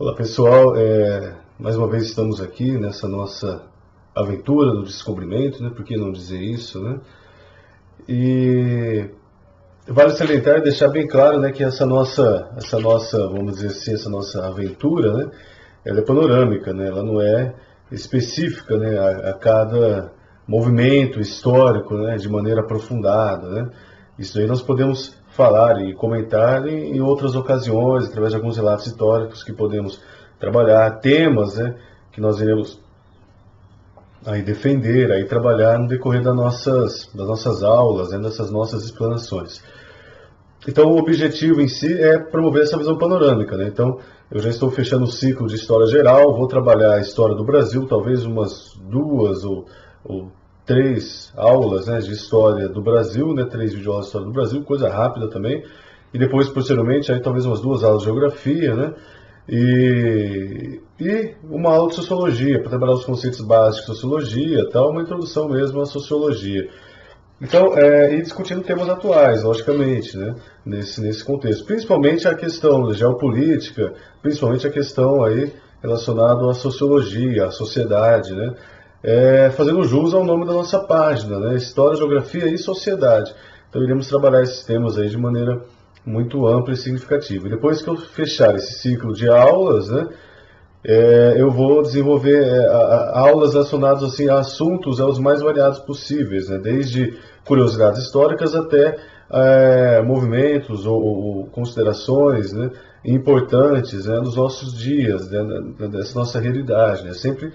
Olá pessoal, mais uma vez estamos aqui nessa nossa aventura do descobrimento, né? Por que não dizer isso, né? E vale salientar e deixar bem claro, né, que essa nossa, vamos dizer assim, essa nossa aventura, né, ela é panorâmica, né? Ela não é específica, né, a cada movimento histórico, né, de maneira aprofundada, né? Isso aí nós podemos falar e comentar em outras ocasiões, através de alguns relatos históricos que podemos trabalhar, temas, né, que nós iremos aí defender, aí trabalhar no decorrer das nossas aulas, né, dessas nossas explanações. Então o objetivo em si é promover essa visão panorâmica, né? Então eu já estou fechando o ciclo de História Geral, vou trabalhar a história do Brasil, talvez umas 2 ou 3 aulas, né, de História do Brasil, né, 3 videoaulas de História do Brasil, coisa rápida também, e depois posteriormente aí talvez umas 2 aulas de Geografia, né, e uma aula de Sociologia, para trabalhar os conceitos básicos de Sociologia, tal, uma introdução mesmo à Sociologia. Então, e discutindo temas atuais, logicamente, né, nesse contexto. Principalmente a questão geopolítica, principalmente a questão aí relacionada à sociologia, à sociedade, né, fazendo jus ao nome da nossa página, né, História, Geografia e Sociedade. Então, iremos trabalhar esses temas aí de maneira muito ampla e significativa. E depois que eu fechar esse ciclo de aulas, né, eu vou desenvolver aulas relacionadas assim, a assuntos os mais variados possíveis, né? Desde curiosidades históricas até movimentos ou considerações, né, importantes, né, nos nossos dias, né, dessa nossa realidade, né? Sempre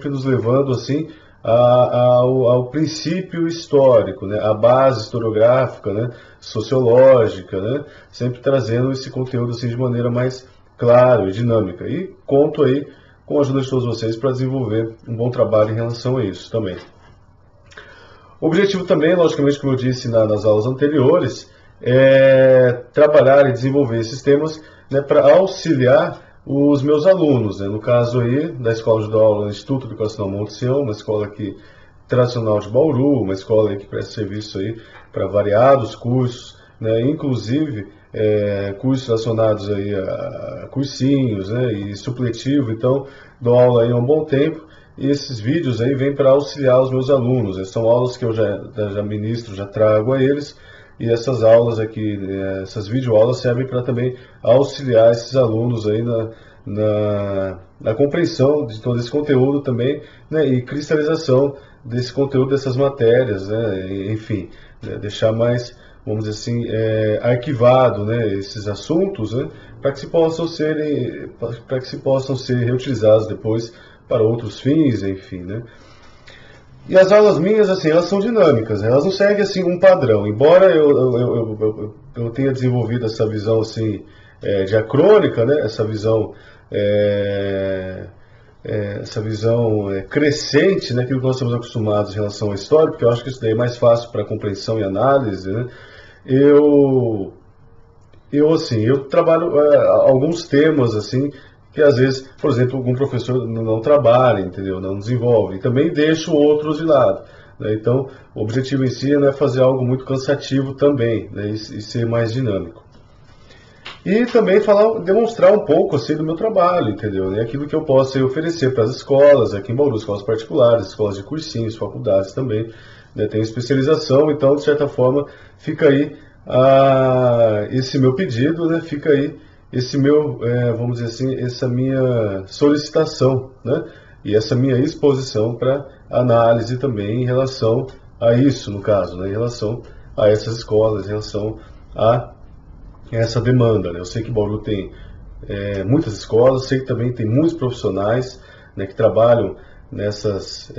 nos levando assim, ao princípio histórico, né, à base historiográfica, né, sociológica, né, sempre trazendo esse conteúdo assim, de maneira mais clara e dinâmica. E conto aí com a ajuda de todos vocês para desenvolver um bom trabalho em relação a isso também. O objetivo também, logicamente, como eu disse nas aulas anteriores, é trabalhar e desenvolver esses temas, né, para auxiliar os meus alunos, né, no caso aí da escola de aula, Instituto Educacional Monte Sião, uma escola aqui tradicional de Bauru, uma escola aí que presta serviço aí para variados cursos, né, inclusive cursos relacionados aí a cursinhos, né, e supletivo. Então dou aula aí há um bom tempo e esses vídeos aí vêm para auxiliar os meus alunos, né, são aulas que eu já ministro, já trago a eles. E essas aulas aqui, essas videoaulas servem para também auxiliar esses alunos aí na compreensão de todo esse conteúdo também, né, e cristalização desse conteúdo, dessas matérias, né, enfim, né, deixar mais, vamos dizer assim, arquivado, né, esses assuntos, né, para que se possam ser reutilizados depois para outros fins, enfim, né. E as aulas minhas, assim, elas são dinâmicas, né? Elas não seguem, assim, um padrão. Embora eu tenha desenvolvido essa visão, assim, diacrônica, né? Essa visão crescente, né? Aquilo que nós estamos acostumados em relação à história, porque eu acho que isso daí é mais fácil para compreensão e análise, né? Eu trabalho alguns temas, assim, que às vezes, por exemplo, algum professor não trabalha, entendeu? Não desenvolve. E também deixo outros de lado, né? Então, o objetivo em si não é fazer algo muito cansativo também, né? E ser mais dinâmico. E também demonstrar um pouco assim, do meu trabalho, entendeu? Né? Aquilo que eu posso oferecer para as escolas, aqui em Bauru, escolas particulares, escolas de cursinhos, faculdades também, né? Tem especialização, então, de certa forma, fica aí esse meu pedido, né? Fica aí esse meu, vamos dizer assim, essa minha solicitação, né? E essa minha exposição para análise também em relação a isso, no caso, né? Em relação a essas escolas, em relação a essa demanda, né? Eu sei que Bauru tem muitas escolas, sei que também tem muitos profissionais, né, que trabalham nessas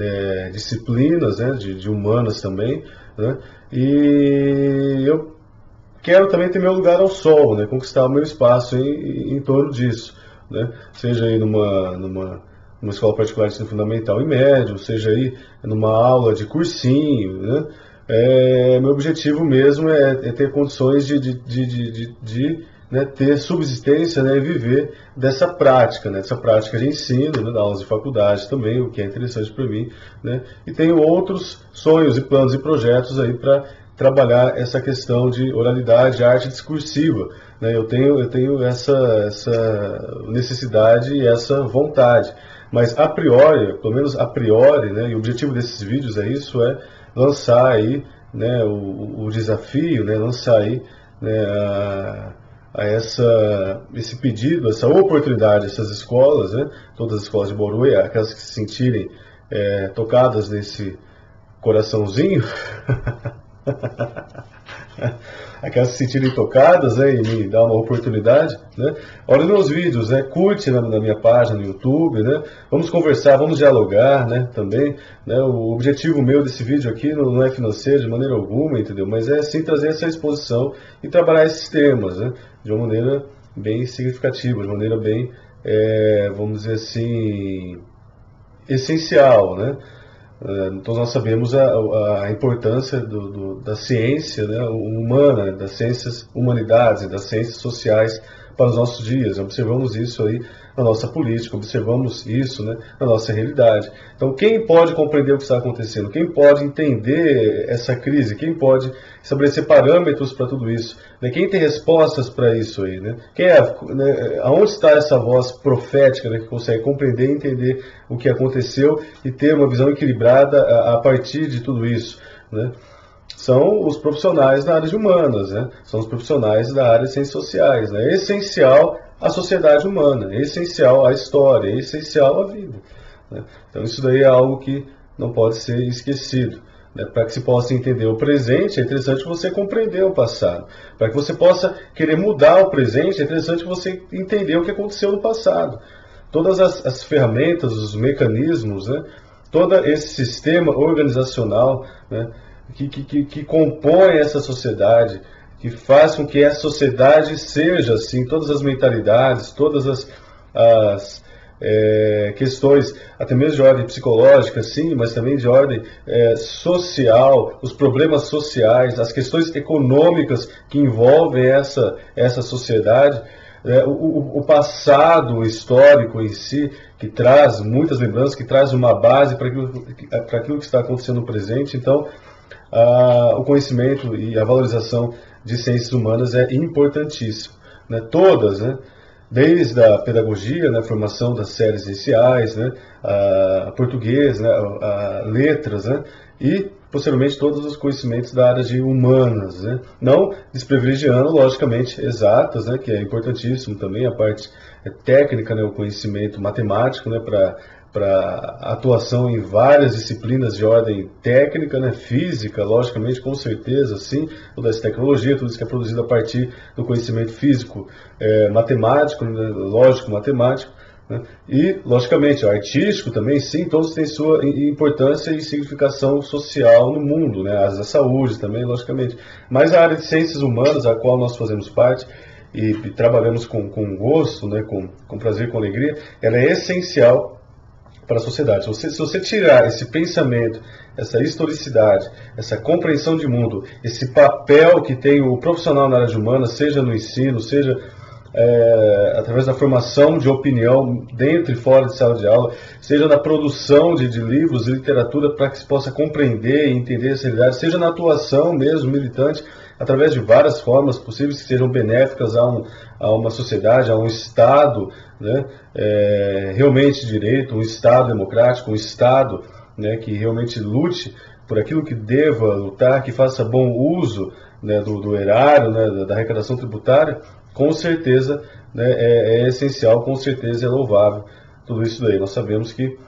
disciplinas, né, de humanas também, né? E eu quero também ter meu lugar ao sol, né, conquistar o meu espaço em torno disso, né, seja aí numa escola particular de ensino fundamental e médio, seja aí numa aula de cursinho, né. Meu objetivo mesmo é ter condições de né, ter subsistência, né, e viver dessa prática, né, dessa prática de ensino, né, aulas de faculdade também, o que é interessante para mim, né, e tenho outros sonhos e planos e projetos aí para trabalhar essa questão de oralidade, arte discursiva, né? Eu tenho essa necessidade e essa vontade, mas a priori, pelo menos a priori, né, e o objetivo desses vídeos é isso, é lançar aí, né, o desafio, né, lançar aí, né, esse pedido, essa oportunidade, essas escolas, né, todas as escolas de Bauru, aquelas que se sentirem tocadas nesse coraçãozinho, aquelas se sentirem tocadas, né, e me dar uma oportunidade, né, olha meus vídeos, né, curte na minha página no YouTube, né, vamos conversar, vamos dialogar, né, também, né, o objetivo meu desse vídeo aqui não é financeiro de maneira alguma, entendeu, mas é sim trazer essa exposição e trabalhar esses temas, né, de uma maneira bem significativa, de maneira bem, vamos dizer assim, essencial, né. Então nós sabemos a importância da ciência, né, humana, das ciências humanidades, das ciências sociais para os nossos dias. Observamos isso aí na nossa política, observamos isso, né, na nossa realidade. Então quem pode compreender o que está acontecendo? Quem pode entender essa crise? Quem pode estabelecer parâmetros para tudo isso? Né? Quem tem respostas para isso aí? Né? Né, aonde está essa voz profética, né, que consegue compreender e entender o que aconteceu e ter uma visão equilibrada a partir de tudo isso? Né? São os profissionais da área de humanas, né? São os profissionais da área de ciências sociais. Né? É essencial à sociedade humana, é essencial à história, é essencial à vida. Né? Então isso daí é algo que não pode ser esquecido. Né? Para que se possa entender o presente, é interessante você compreender o passado. Para que você possa querer mudar o presente, é interessante você entender o que aconteceu no passado. Todas as ferramentas, os mecanismos, né? Todo esse sistema organizacional, né? que compõe essa sociedade, que faz com que essa sociedade seja assim, todas as mentalidades, todas as questões, até mesmo de ordem psicológica, sim, mas também de ordem social, os problemas sociais, as questões econômicas que envolvem essa sociedade, o passado histórico em si, que traz muitas lembranças, que traz uma base para aquilo que está acontecendo no presente. Então, o conhecimento e a valorização de ciências humanas é importantíssimo. Né? Todas, né? Desde a pedagogia, né? A formação das séries iniciais, né? A português, né? A letras, né? E, posteriormente, todos os conhecimentos da área de humanas. Né? Não desprivilegiando, logicamente, exatas, né? Que é importantíssimo também, a parte técnica, né? O conhecimento matemático, né? Para atuação em várias disciplinas de ordem técnica, né, física, logicamente, com certeza, sim, toda essa tecnologia, tudo isso que é produzido a partir do conhecimento físico, matemático, né, lógico, matemático, né, e, logicamente, o artístico também, sim, todos têm sua importância e significação social no mundo, né, as da saúde também, logicamente, mas a área de ciências humanas, a qual nós fazemos parte, e trabalhamos com gosto, né, com prazer, com alegria, ela é essencial para a sociedade. Se você tirar esse pensamento, essa historicidade, essa compreensão de mundo, esse papel que tem o profissional na área de humanas, seja no ensino, seja através da formação de opinião dentro e fora de sala de aula, seja na produção de livros e literatura para que se possa compreender e entender essa realidade, seja na atuação mesmo militante, através de várias formas possíveis que sejam benéficas a uma sociedade, a um Estado, né, realmente de direito, um Estado democrático, um Estado, né, que realmente lute por aquilo que deva lutar, que faça bom uso, né, do erário, né, da arrecadação tributária, com certeza, né, é essencial, com certeza é louvável tudo isso daí. Nós sabemos que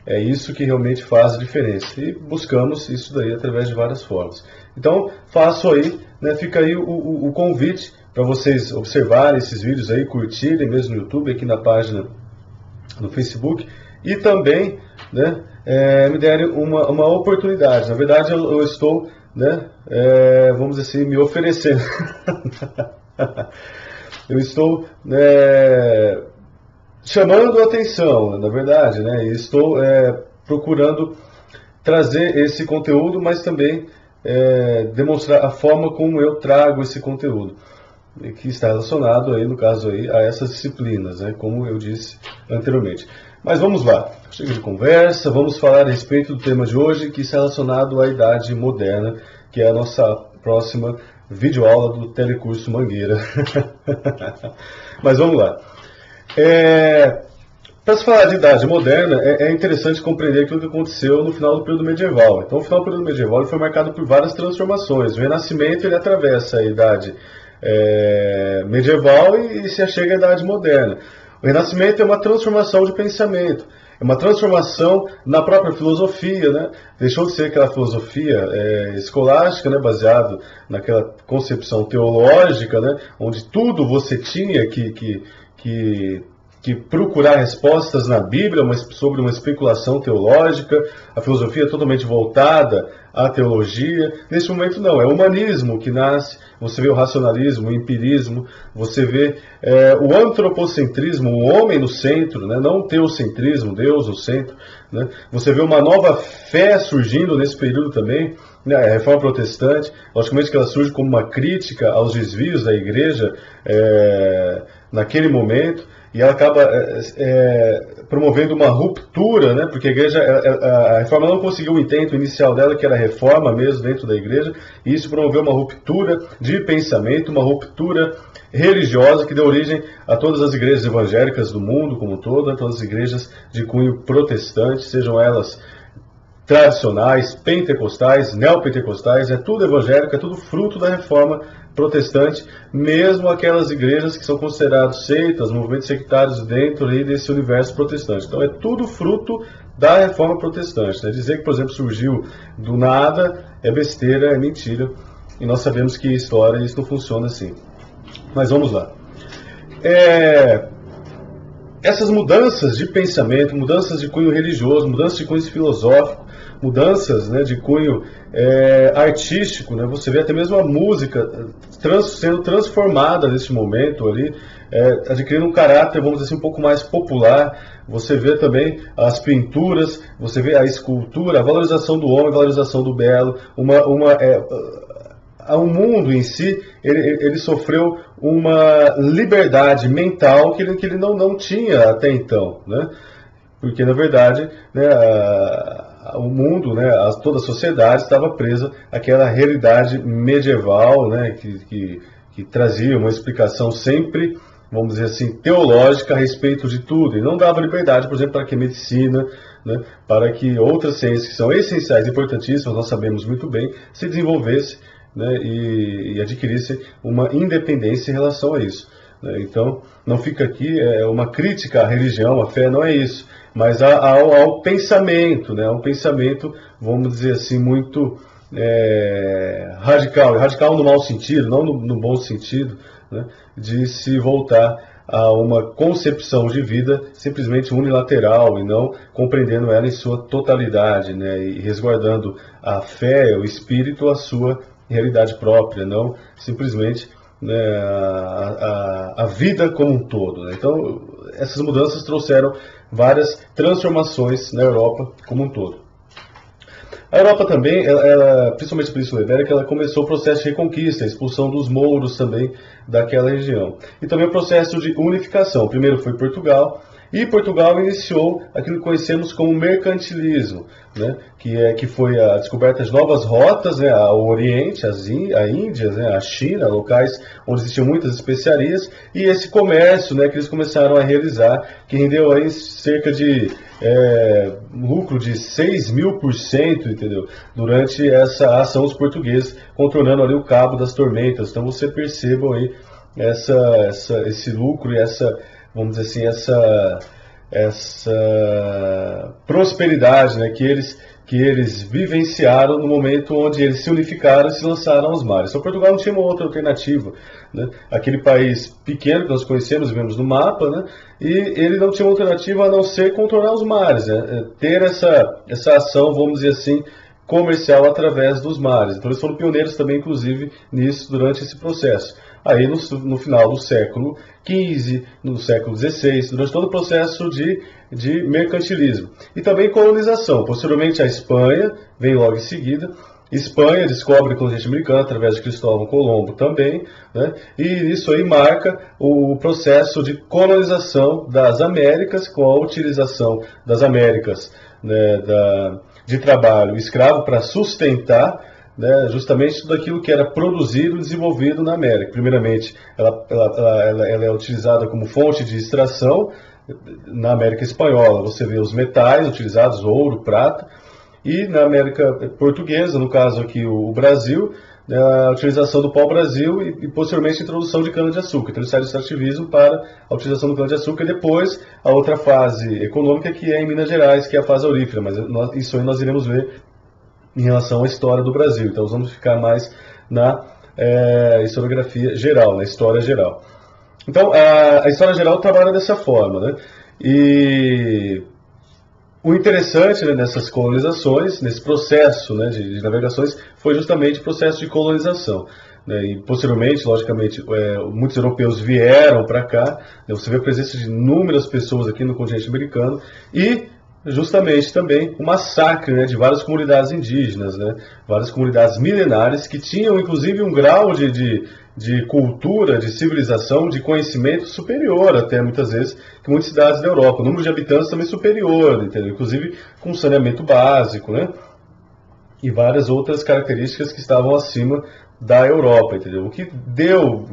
é isso que realmente faz a diferença e buscamos isso daí através de várias formas. Então, faço aí, né, fica aí o convite para vocês observarem esses vídeos aí, curtirem mesmo no YouTube, aqui na página no Facebook, e também, né, me derem uma oportunidade. Na verdade, eu estou, né, vamos dizer assim, me oferecendo. Eu estou chamando a atenção, na verdade, né, e estou procurando trazer esse conteúdo, mas também demonstrar a forma como eu trago esse conteúdo, que está relacionado aí, no caso aí, a essas disciplinas, né, como eu disse anteriormente. Mas vamos lá, chega de conversa, vamos falar a respeito do tema de hoje, que está relacionado à idade moderna, que é a nossa próxima videoaula do Telecurso Mangueira. Mas vamos lá. Para se falar de idade moderna, é interessante compreender aquilo que aconteceu no final do período medieval. Então, o final do período medieval ele foi marcado por várias transformações. O Renascimento ele atravessa a idade medieval e se achega à idade moderna. O Renascimento é uma transformação de pensamento, é uma transformação na própria filosofia, né? Deixou de ser aquela filosofia escolástica, né? Baseado naquela concepção teológica, né? Onde tudo você tinha que procurar respostas na Bíblia sobre uma especulação teológica, a filosofia é totalmente voltada à teologia. Nesse momento não, é o humanismo que nasce, você vê o racionalismo, o empirismo, você vê o antropocentrismo, o homem no centro, né? Não o teocentrismo, Deus no centro, né? Você vê uma nova fé surgindo nesse período também, né? A Reforma Protestante, logicamente que ela surge como uma crítica aos desvios da Igreja naquele momento, e ela acaba promovendo uma ruptura, né? Porque a Igreja, a Reforma não conseguiu o intento inicial dela, que era a reforma mesmo dentro da Igreja, e isso promoveu uma ruptura de pensamento, uma ruptura religiosa que deu origem a todas as igrejas evangélicas do mundo como um todo, né? Todas as igrejas de cunho protestante, sejam elas tradicionais, pentecostais, neopentecostais, é tudo evangélico, é tudo fruto da Reforma Protestante, mesmo aquelas igrejas que são consideradas seitas, movimentos sectários dentro aí desse universo protestante. Então é tudo fruto da Reforma Protestante, né? Dizer que, por exemplo, surgiu do nada é besteira, é mentira, e nós sabemos que em história isso não funciona assim. Mas vamos lá. Essas mudanças de pensamento, mudanças de cunho religioso, mudanças de cunho filosófico, mudanças, né, de cunho artístico, né, você vê até mesmo a música sendo transformada nesse momento ali, adquirindo um caráter, vamos dizer assim, um pouco mais popular. Você vê também as pinturas, você vê a escultura, a valorização do homem, a valorização do belo, o mundo em si, ele sofreu uma liberdade mental que ele não tinha até então, né? Porque, na verdade, né, o mundo, né, toda a sociedade estava presa àquela realidade medieval, né, que trazia uma explicação sempre, vamos dizer assim, teológica a respeito de tudo, e não dava liberdade, por exemplo, para que a medicina, né, para que outras ciências que são essenciais, importantíssimas, nós sabemos muito bem, se desenvolvesse, né, e adquirisse uma independência em relação a isso, né? Então, não fica aqui uma crítica à religião, à fé, não é isso, mas ao pensamento, né, um pensamento, vamos dizer assim, muito radical no mau sentido, não no bom sentido, né, de se voltar a uma concepção de vida simplesmente unilateral e não compreendendo ela em sua totalidade, né, e resguardando a fé, o espírito, a sua realidade própria, não simplesmente, né, a vida como um todo, né? Então, essas mudanças trouxeram várias transformações na Europa como um todo. A Europa também, principalmente a Península Ibérica, ela começou o processo de reconquista, a expulsão dos mouros também daquela região. E também o processo de unificação. Primeiro foi Portugal, e Portugal iniciou aquilo que conhecemos como mercantilismo, né? Que foi a descoberta de novas rotas, né, ao Oriente, a Índia, né, a China, locais onde existiam muitas especiarias, e esse comércio, né, que eles começaram a realizar, que rendeu aí cerca de lucro de 6.000%, entendeu? Durante essa ação dos portugueses, controlando ali o Cabo das Tormentas. Então você perceba aí esse lucro e vamos dizer assim, essa prosperidade, né, que eles vivenciaram no momento onde eles se unificaram e se lançaram aos mares. Então Portugal não tinha uma outra alternativa, né? Aquele país pequeno que nós conhecemos, vemos no mapa, né? E ele não tinha uma alternativa a não ser contornar os mares, né? Ter essa ação, vamos dizer assim, comercial através dos mares. Então eles foram pioneiros também, inclusive, nisso durante esse processo. Aí no final do século XV, no século XVI, durante todo o processo de mercantilismo. E também colonização. Posteriormente a Espanha, vem logo em seguida. Espanha descobre o continente americano através de Cristóvão Colombo também, né? E isso aí marca o processo de colonização das Américas, com a utilização das Américas, né, de trabalho escravo para sustentar né, justamente tudo aquilo que era produzido e desenvolvido na América. Primeiramente, ela é utilizada como fonte de extração na América Espanhola. Você vê os metais utilizados, ouro, prata, e na América Portuguesa, no caso aqui o Brasil, a utilização do pau-brasil e posteriormente a introdução de cana-de-açúcar. Então ele sai do extrativismo para a utilização do cana-de-açúcar e depois a outra fase econômica que é em Minas Gerais, que é a fase aurífera, mas isso aí nós iremos ver em relação à história do Brasil. Então vamos ficar mais na historiografia geral, na história geral. Então a história geral trabalha dessa forma, né? E o interessante, né, nessas colonizações, nesse processo, né, de navegações, foi justamente o processo de colonização. Né, e posteriormente, logicamente, muitos europeus vieram para cá, né, você vê a presença de inúmeras pessoas aqui no continente americano e justamente também o massacre, né, de várias comunidades indígenas, né, várias comunidades milenares que tinham inclusive um grau de cultura, de civilização, de conhecimento superior até muitas vezes que muitas cidades da Europa. O número de habitantes também superior, entendeu? Inclusive com saneamento básico, né? E várias outras características que estavam acima da Europa, entendeu? O que deu,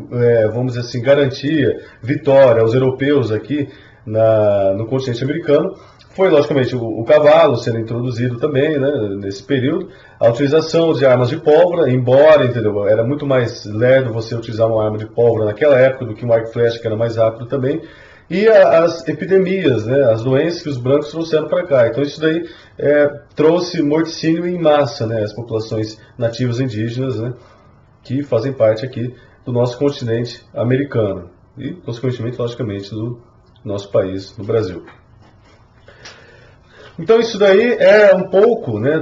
vamos dizer assim, garantia, vitória aos europeus aqui no continente americano foi, logicamente, o cavalo sendo introduzido também, né, nesse período, a utilização de armas de pólvora, embora, entendeu, era muito mais lerdo você utilizar uma arma de pólvora naquela época do que um arco e flecha, que era mais rápido também, e as epidemias, né, as doenças que os brancos trouxeram para cá. Então isso daí trouxe morticínio em massa, né, as populações nativas indígenas, né, que fazem parte aqui do nosso continente americano e, consequentemente, logicamente, do nosso país, do Brasil. Então isso daí é um pouco, né,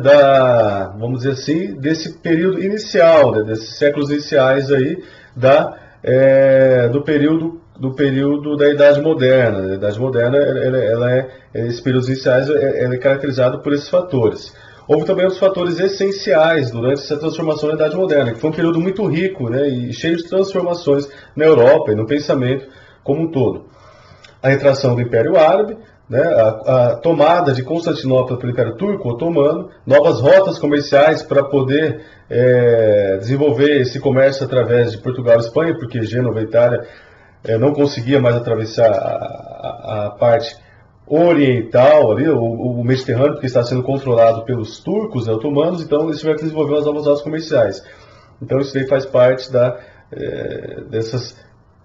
vamos dizer assim, desse período inicial, né, desses séculos iniciais aí do período da Idade Moderna. A Idade Moderna, esses períodos iniciais, ela é caracterizado por esses fatores. Houve também outros fatores essenciais durante essa transformação da Idade Moderna, que foi um período muito rico, né, e cheio de transformações na Europa e no pensamento como um todo. A retração do Império Árabe, né, a tomada de Constantinopla pelo Império Turco Otomano, novas rotas comerciais para poder desenvolver esse comércio através de Portugal e Espanha, porque Gênova e Itália não conseguia mais atravessar a parte oriental, ali, o Mediterrâneo, porque está sendo controlado pelos turcos, né, otomanos, então eles tiveram que desenvolver umas novas rotas comerciais. Então isso daí faz parte dessas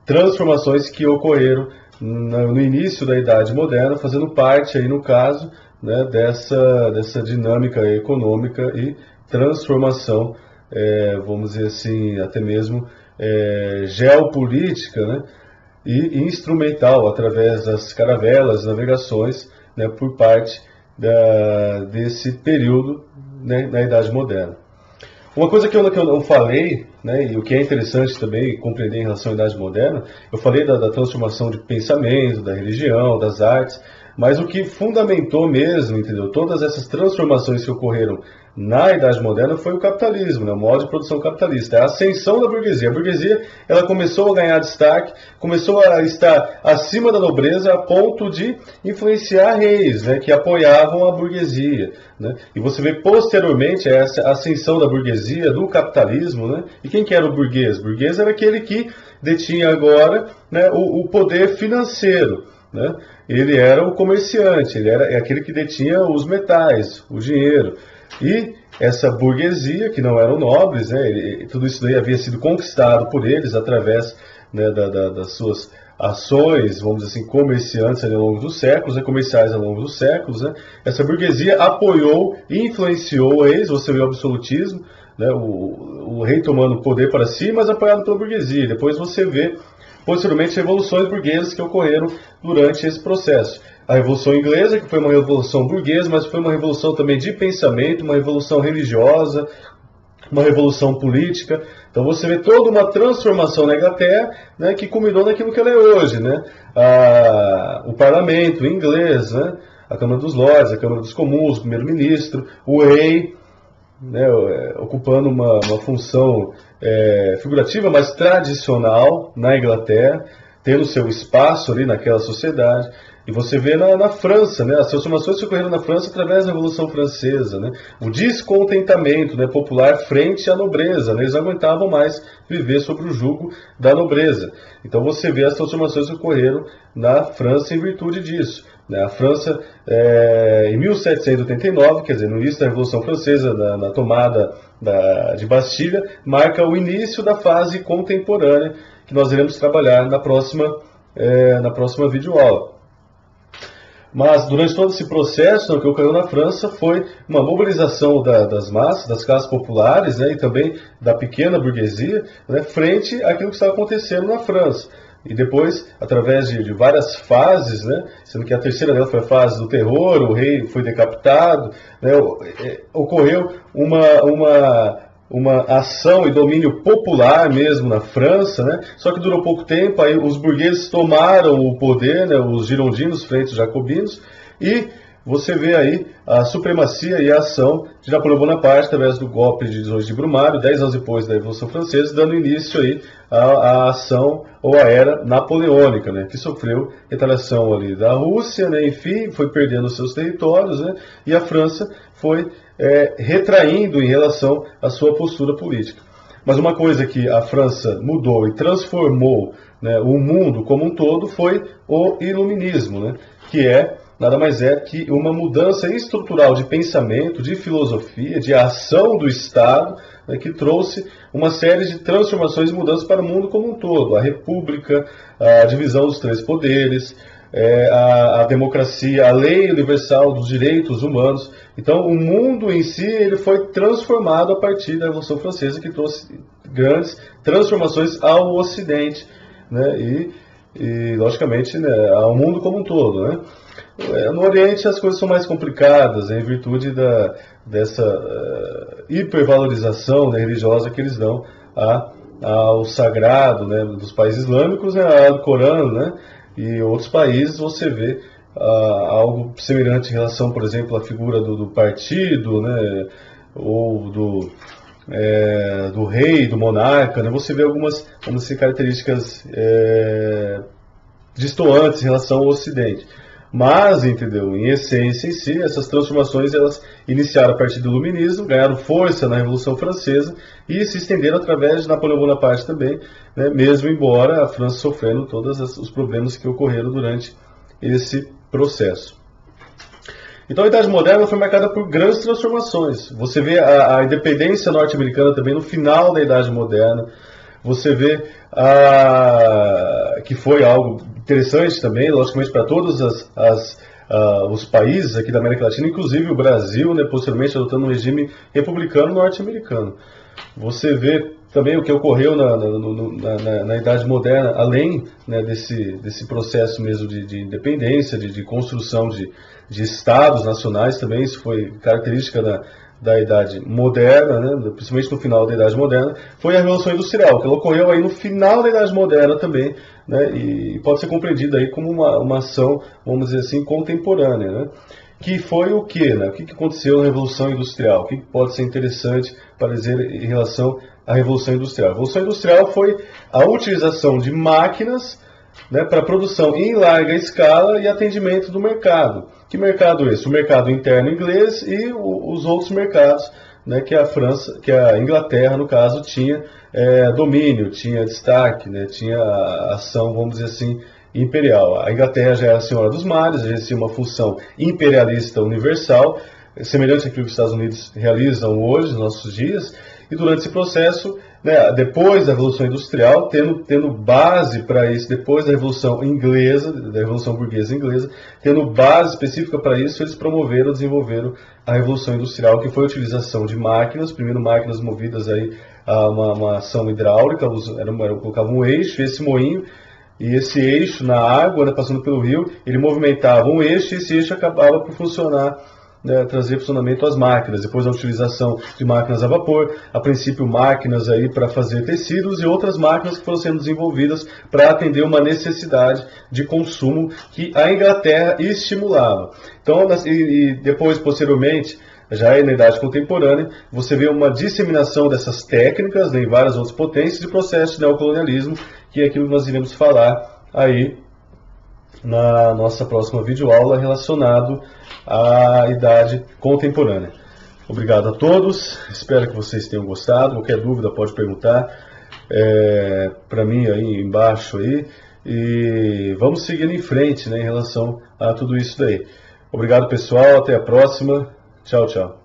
transformações que ocorreram no início da Idade Moderna, fazendo parte, aí, no caso, né, dessa dinâmica econômica e transformação, vamos dizer assim, até mesmo geopolítica, né, e instrumental, através das caravelas, navegações, né, por parte desse período, né, na Idade Moderna. Uma coisa que eu não falei, né, e o que é interessante também compreender em relação à Idade Moderna, eu falei da transformação de pensamento, da religião, das artes, mas o que fundamentou mesmo, entendeu, todas essas transformações que ocorreram na Idade Moderna foi o capitalismo, né, o modo de produção capitalista, a ascensão da burguesia. A burguesia, ela começou a ganhar destaque, começou a estar acima da nobreza a ponto de influenciar reis, né, que apoiavam a burguesia, né, e você vê posteriormente essa ascensão da burguesia, do capitalismo, né, e quem que era o burguês? O burguês era aquele que detinha agora, né, o poder financeiro, né, ele era o comerciante, ele era aquele que detinha os metais, o dinheiro. E essa burguesia, que não eram nobres, né, tudo isso daí havia sido conquistado por eles através, né, das suas ações, vamos dizer assim, comerciantes ao longo dos séculos, né, comerciais ao longo dos séculos. Né, essa burguesia apoiou e influenciou eles, você vê o absolutismo, né, o rei tomando o poder para si, mas apoiado pela burguesia. Depois você vê, posteriormente, revoluções burguesas que ocorreram durante esse processo. A Revolução Inglesa, que foi uma revolução burguesa, mas foi uma revolução também de pensamento, uma revolução religiosa, uma revolução política. Então você vê toda uma transformação na Inglaterra, né, que culminou naquilo que ela é hoje, né? O parlamento inglês, né, a Câmara dos Lordes, a Câmara dos Comuns, o primeiro-ministro, o rei, né, ocupando uma função figurativa, mas tradicional na Inglaterra, tendo seu espaço ali naquela sociedade. E você vê na França, né, as transformações que ocorreram na França através da Revolução Francesa, né, o descontentamento, né, popular frente à nobreza, né, eles não aguentavam mais viver sob o jugo da nobreza. Então você vê as transformações que ocorreram na França em virtude disso. Né. A França, em 1789, quer dizer, no início da Revolução Francesa, na tomada de Bastilha, marca o início da fase contemporânea que nós iremos trabalhar na próxima videoaula. Mas durante todo esse processo, o que ocorreu na França foi uma mobilização das massas, das classes populares, né, e também da pequena burguesia, né, frente àquilo que estava acontecendo na França. E depois, através de várias fases, né, sendo que a terceira dela foi a fase do terror, o rei foi decapitado, né, ocorreu uma ação e domínio popular mesmo na França, né? Só que durou pouco tempo, aí os burgueses tomaram o poder, né? Os girondinos frente aos jacobinos, e você vê aí a supremacia e a ação de Napoleão Bonaparte através do golpe de 18 de Brumário, 10 anos depois da Revolução Francesa, dando início aí à ação ou à era napoleônica, né? Que sofreu retaliação ali da Rússia, né? Enfim, foi perdendo seus territórios, né? E a França foi retraindo em relação à sua postura política. Mas uma coisa que a França mudou e transformou, né, o mundo como um todo foi o iluminismo, né, que nada mais é que uma mudança estrutural de pensamento, de filosofia, de ação do Estado, né, que trouxe uma série de transformações e mudanças para o mundo como um todo. A república, a divisão dos três poderes, a democracia, a lei universal dos direitos humanos. Então, o mundo em si ele foi transformado a partir da Revolução Francesa, que trouxe grandes transformações ao Ocidente, né, e logicamente, né, ao mundo como um todo, né. No Oriente as coisas são mais complicadas, em virtude dessa hipervalorização, né, religiosa que eles dão ao sagrado, né, dos países islâmicos, né, ao Corão, né, e outros países você vê algo semelhante em relação, por exemplo, à figura do partido, né, ou do rei, do monarca, né, você vê algumas, vamos dizer, características distoantes em relação ao Ocidente. Mas, entendeu, em essência em si, essas transformações elas iniciaram a partir do Iluminismo, ganharam força na Revolução Francesa e se estenderam através de Napoleão Bonaparte também, né, mesmo embora a França sofrendo todos os problemas que ocorreram durante esse processo. Então a Idade Moderna foi marcada por grandes transformações. Você vê a independência norte-americana também no final da Idade Moderna. Você vê que foi algo interessante também, logicamente, para todos os países aqui da América Latina, inclusive o Brasil, né, posteriormente adotando um regime republicano norte-americano. Você vê também o que ocorreu na Idade Moderna, além, né, desse processo mesmo de independência, de construção de estados nacionais também. Isso foi característica da Idade Moderna, né, principalmente no final da Idade Moderna. Foi a Revolução Industrial, que ela ocorreu aí no final da Idade Moderna também, né, e pode ser compreendida aí como uma ação, vamos dizer assim, contemporânea, né, que foi o quê, né? O que aconteceu na Revolução Industrial? O que pode ser interessante para dizer em relação à Revolução Industrial? A Revolução Industrial foi a utilização de máquinas, né, para produção em larga escala e atendimento do mercado. Que mercado é esse? O mercado interno inglês e os outros mercados, né, que a Inglaterra, no caso, tinha domínio, tinha destaque, né, tinha ação, vamos dizer assim, imperial. A Inglaterra já era a senhora dos mares, exercia uma função imperialista universal, semelhante àquilo que os Estados Unidos realizam hoje, nos nossos dias, e durante esse processo, né, depois da Revolução Industrial, tendo base para isso, depois da Revolução Inglesa, da Revolução Burguesa Inglesa, tendo base específica para isso, eles desenvolveram a Revolução Industrial, que foi a utilização de máquinas, primeiro máquinas movidas aí a uma ação hidráulica, colocavam um eixo, esse moinho, e esse eixo na água, né, passando pelo rio, ele movimentava um eixo e esse eixo acabava por funcionar, né, trazer funcionamento às máquinas. Depois da utilização de máquinas a vapor, a princípio máquinas aí para fazer tecidos e outras máquinas que foram sendo desenvolvidas para atender uma necessidade de consumo que a Inglaterra estimulava. Então, e depois, posteriormente, já na Idade Contemporânea, você vê uma disseminação dessas técnicas, né, em várias outras potências, e processo de neocolonialismo, que é aquilo que nós iremos falar aí na nossa próxima videoaula relacionado à idade contemporânea. Obrigado a todos, espero que vocês tenham gostado. Qualquer dúvida pode perguntar para mim aí embaixo aí, e vamos seguir em frente, né, em relação a tudo isso daí. Obrigado, pessoal, até a próxima. Tchau, tchau.